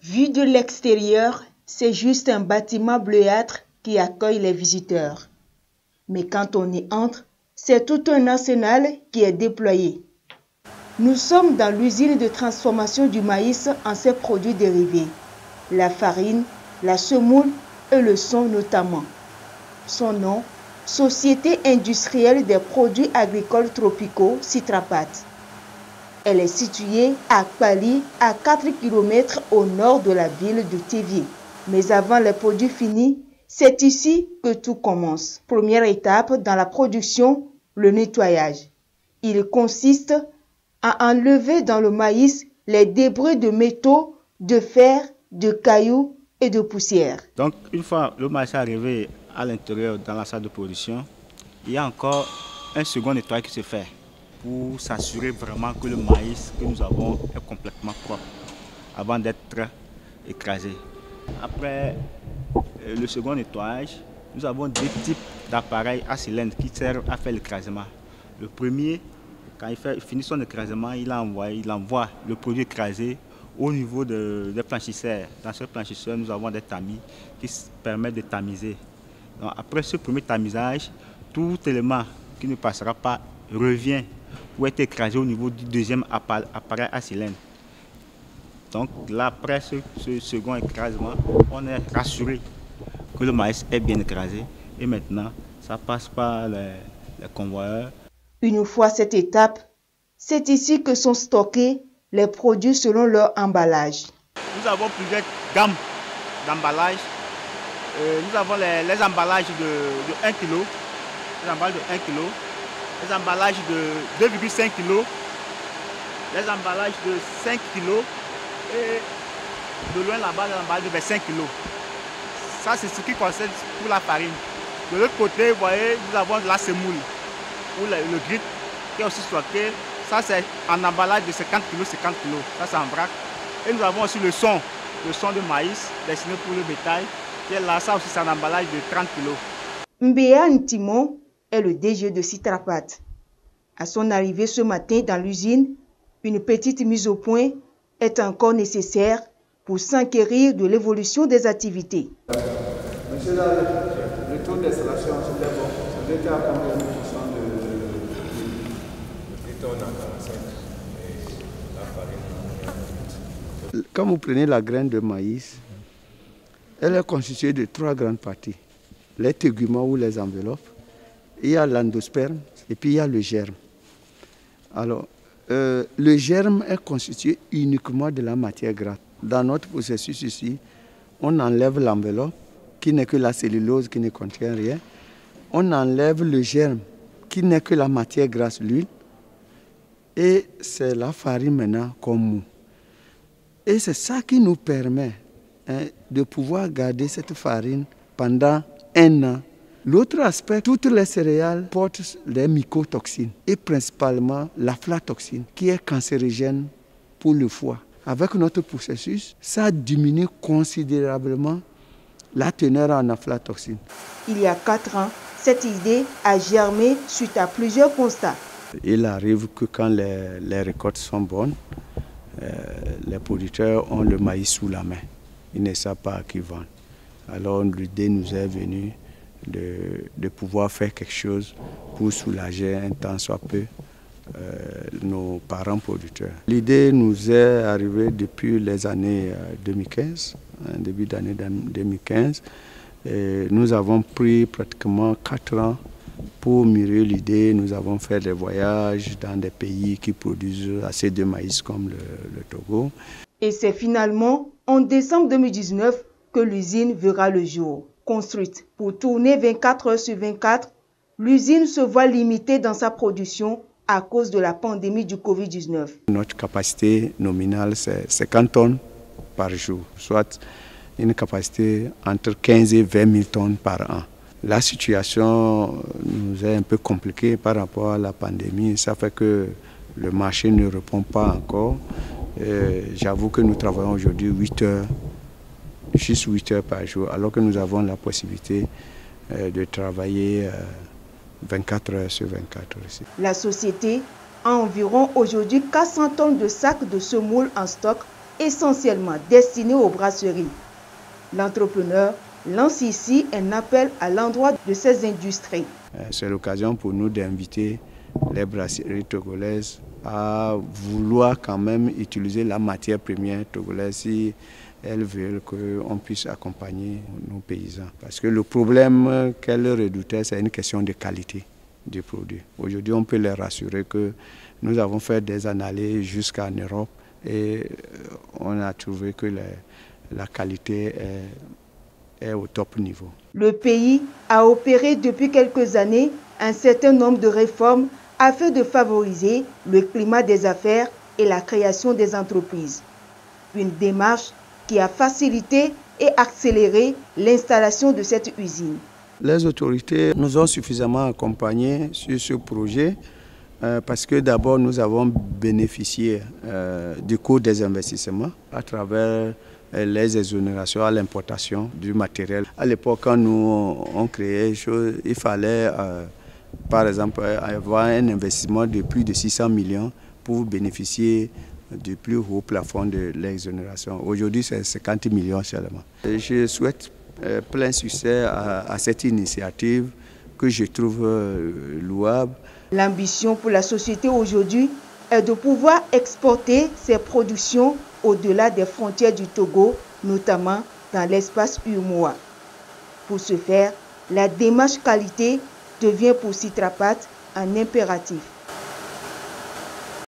Vu de l'extérieur, c'est juste un bâtiment bleuâtre qui accueille les visiteurs. Mais quand on y entre, c'est tout un arsenal qui est déployé. Nous sommes dans l'usine de transformation du maïs en ses produits dérivés, la farine, la semoule et le son notamment. Son nom, Société industrielle des produits agricoles tropicaux Citrapat. Elle est située à Kpali, à 4 km au nord de la ville de Tévié. Mais avant les produits finis, c'est ici que tout commence. Première étape dans la production, le nettoyage. Il consiste à enlever dans le maïs les débris de métaux, de fer, de cailloux et de poussière. Donc une fois le maïs arrivé à l'intérieur dans la salle de production, il y a encore un second nettoyage qui se fait pour s'assurer vraiment que le maïs que nous avons est complètement propre avant d'être écrasé. Après le second nettoyage, nous avons deux types d'appareils à cylindre qui servent à faire l'écrasement. Le premier, quand il finit son écrasement, il envoie le produit écrasé au niveau des planchisseurs. Dans ce planchisseur, nous avons des tamis qui permettent de tamiser. Donc, après ce premier tamisage, tout élément qui ne passera pas revient pour être écrasé au niveau du deuxième appareil à cylindre. Donc là, après ce second écrasement, on est rassuré que le maïs est bien écrasé. Et maintenant, ça passe par les convoyeurs. Une fois cette étape, c'est ici que sont stockés les produits selon leur emballage. Nous avons plusieurs gammes d'emballages. Nous avons les emballages de 1 kg, les emballages de 1 kg, les emballages de 2,5 kg, les emballages de 5 kg et de loin là-bas, les emballages de 5 kg. Ça, c'est ce qui concerne pour la farine. De l'autre côté, vous voyez, nous avons de la semoule ou le grit qui est aussi stocké. Ça, c'est en emballage de 50 kg, 50 kg. Ça, c'est en vrac. Et nous avons aussi le son de maïs destiné pour le bétail. Qui est là, ça aussi, c'est un emballage de 30 kg. Mbéa Ntimon est le DG de Citrapat. À son arrivée ce matin dans l'usine, une petite mise au point est encore nécessaire pour s'enquérir de l'évolution des activités. Monsieur le taux d'installation, c'était bon. Vous étiez à combien de pourcents de... Quand vous prenez la graine de maïs, elle est constituée de 3 grandes parties. Les téguments ou les enveloppes, il y a l'endosperme et puis il y a le germe. Alors, le germe est constitué uniquement de la matière grasse. Dans notre processus ici, on enlève l'enveloppe, qui n'est que la cellulose, qui ne contient rien. On enlève le germe, qui n'est que la matière grasse, l'huile. Et c'est la farine maintenant comme mou. Et c'est ça qui nous permet de pouvoir garder cette farine pendant 1 an. L'autre aspect, toutes les céréales portent les mycotoxines et principalement l'aflatoxine qui est cancérigène pour le foie. Avec notre processus, ça diminue considérablement la teneur en aflatoxine. Il y a 4 ans, cette idée a germé suite à plusieurs constats. Il arrive que quand les récoltes sont bonnes, les producteurs ont le maïs sous la main. Ils ne savent pas à qui vendre. Alors l'idée nous est venue de pouvoir faire quelque chose pour soulager un tant soit peu nos parents producteurs. L'idée nous est arrivée depuis les années 2015, début d'année 2015. Et nous avons pris pratiquement 4 ans pour mûrir l'idée. Nous avons fait des voyages dans des pays qui produisent assez de maïs comme le Togo. Et c'est finalement en décembre 2019 que l'usine verra le jour. Construite pour tourner 24 heures sur 24, l'usine se voit limitée dans sa production à cause de la pandémie du Covid-19. Notre capacité nominale, c'est 50 tonnes par jour, soit une capacité entre 15 et 20 000 tonnes par an. La situation nous est un peu compliquée par rapport à la pandémie. Ça fait que le marché ne répond pas encore. J'avoue que nous travaillons aujourd'hui 8 heures, juste 8 heures par jour, alors que nous avons la possibilité de travailler 24 heures sur 24 heures ici. La société a environ aujourd'hui 400 tonnes de sacs de semoule en stock essentiellement destinés aux brasseries. L'entrepreneur lance ici un appel à l'endroit de ces industries. C'est l'occasion pour nous d'inviter les brasseries togolaises à vouloir quand même utiliser la matière première togolaise si elles veulent qu'on puisse accompagner nos paysans. Parce que le problème qu'elles redoutaient, c'est une question de qualité du produit. Aujourd'hui, on peut les rassurer que nous avons fait des analyses jusqu'en Europe et on a trouvé que la qualité est au top niveau. Le pays a opéré depuis quelques années un certain nombre de réformes afin de favoriser le climat des affaires et la création des entreprises. Une démarche qui a facilité et accéléré l'installation de cette usine. Les autorités nous ont suffisamment accompagnés sur ce projet parce que d'abord nous avons bénéficié du coût des investissements à travers les exonérations à l'importation du matériel. À l'époque, quand nous on créait les choses, il fallait par exemple avoir un investissement de plus de 600 millions pour bénéficier du plus haut plafond de l'exonération. Aujourd'hui, c'est 50 millions seulement. Je souhaite plein succès à cette initiative que je trouve louable. L'ambition pour la société aujourd'hui est de pouvoir exporter ses productions au-delà des frontières du Togo, notamment dans l'espace UEMOA. Pour ce faire, la démarche qualité devient pour Citrapat un impératif.